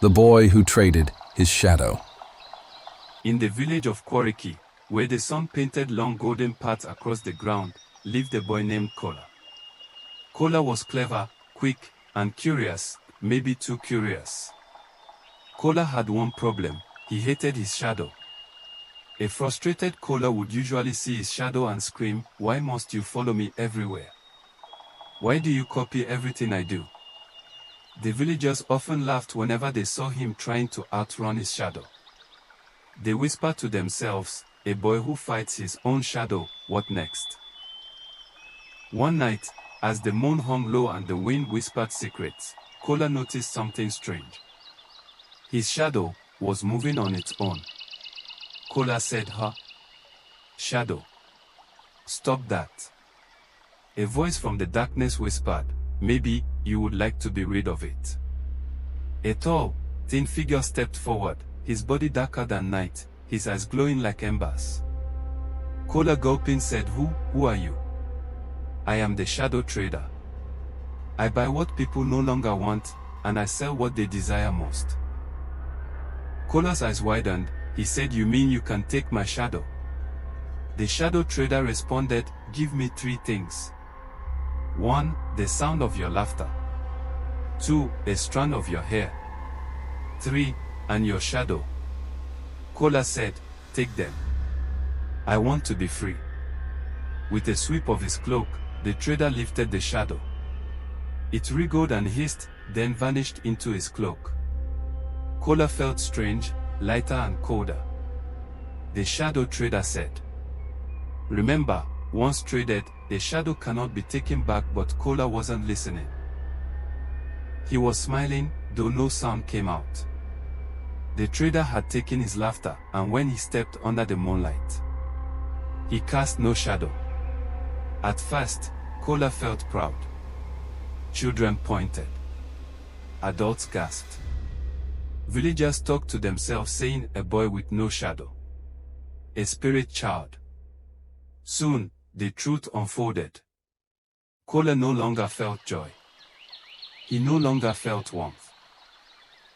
The boy who traded his shadow. In the village of Kwariki, where the sun painted long golden paths across the ground, lived a boy named Kola. Kola was clever, quick, and curious, maybe too curious. Kola had one problem: he hated his shadow. A frustrated Kola would usually see his shadow and scream, "Why must you follow me everywhere? Why do you copy everything I do?" The villagers often laughed whenever they saw him trying to outrun his shadow. They whispered to themselves, "A boy who fights his own shadow, what next?" One night, as the moon hung low and the wind whispered secrets, Kola noticed something strange. His shadow was moving on its own. Kola said, "Huh? Shadow, stop that." A voice from the darkness whispered, "Maybe you would like to be rid of it." A tall, thin figure stepped forward, his body darker than night, his eyes glowing like embers. Kola gulping said, Who are you?" "I am the shadow trader. I buy what people no longer want, and I sell what they desire most." Kola's eyes widened. He said, "You mean you can take my shadow?" The shadow trader responded, "Give me 3 things. 1, the sound of your laughter. 2, a strand of your hair. 3, and your shadow." Kola said, "Take them. I want to be free." With a sweep of his cloak, the trader lifted the shadow. It wriggled and hissed, then vanished into his cloak. Kola felt strange, lighter and colder. The shadow trader said, "Remember, once traded, a shadow cannot be taken back." But Kola wasn't listening. He was smiling, though no sound came out. The trader had taken his laughter, and when he stepped under the moonlight, he cast no shadow. At first, Kola felt proud. Children pointed. Adults gasped. Villagers talked to themselves, saying, "A boy with no shadow. A spirit child." Soon, the truth unfolded. Kola no longer felt joy. He no longer felt warmth.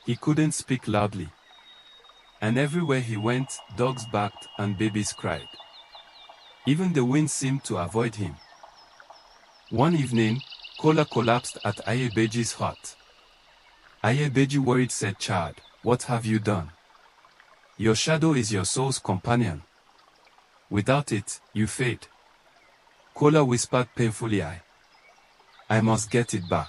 He couldn't speak loudly. And everywhere he went, dogs barked and babies cried. Even the wind seemed to avoid him. One evening, Kola collapsed at Ayebeji's hut. Ayebeji, worried, said, "Child, what have you done? Your shadow is your soul's companion. Without it, you fade." Kola whispered painfully, I must get it back."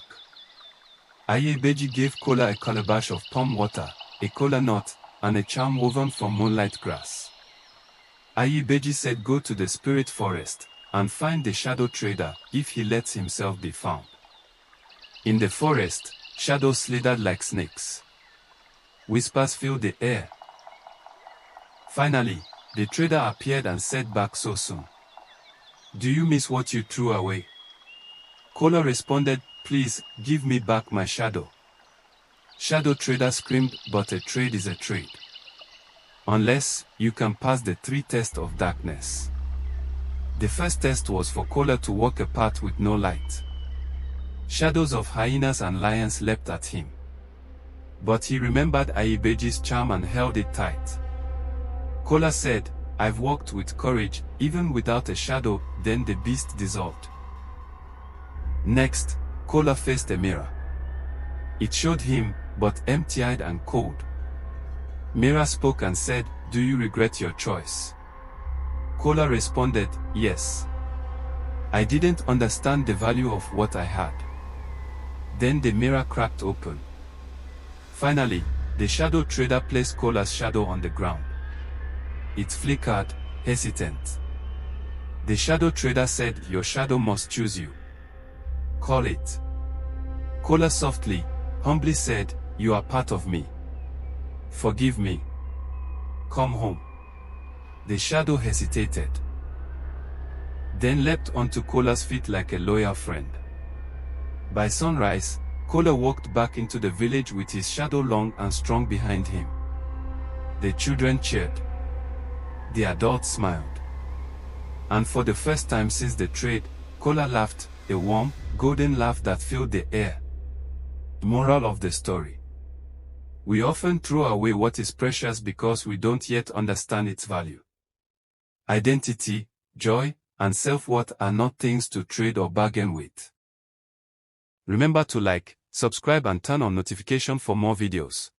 Ayebeji gave Kola a calabash of palm water, a kola nut, and a charm woven from moonlight grass. Ayebeji said, "Go to the spirit forest, and find the shadow trader, if he lets himself be found." In the forest, shadows slithered like snakes. Whispers filled the air. Finally, the trader appeared and said, "Back so soon? Do you miss what you threw away?" Kola responded, "Please, give me back my shadow." Shadow trader screamed, "But a trade is a trade. Unless you can pass the 3 tests of darkness." The first test was for Kola to walk a path with no light. Shadows of hyenas and lions leapt at him. But he remembered Ayebeji's charm and held it tight. Kola said, "I've walked with courage, even without a shadow." Then the beast dissolved. Next, Kola faced a mirror. It showed him, but empty-eyed and cold. Mirror spoke and said, "Do you regret your choice?" Kola responded, "Yes. I didn't understand the value of what I had." Then the mirror cracked open. Finally, the shadow trader placed Kola's shadow on the ground. It flickered, hesitant. The shadow trader said, "Your shadow must choose you. Call it." Kola softly, humbly said, "You are part of me. Forgive me. Come home." The shadow hesitated, then leapt onto Kola's feet like a loyal friend. By sunrise, Kola walked back into the village with his shadow long and strong behind him. The children cheered. The adults smiled. And for the first time since the trade, Kola laughed, a warm, golden laugh that filled the air. Moral of the story: We often throw away what is precious because we don't yet understand its value. Identity, joy, and self-worth are not things to trade or bargain with. Remember to like, subscribe and turn on notification for more videos.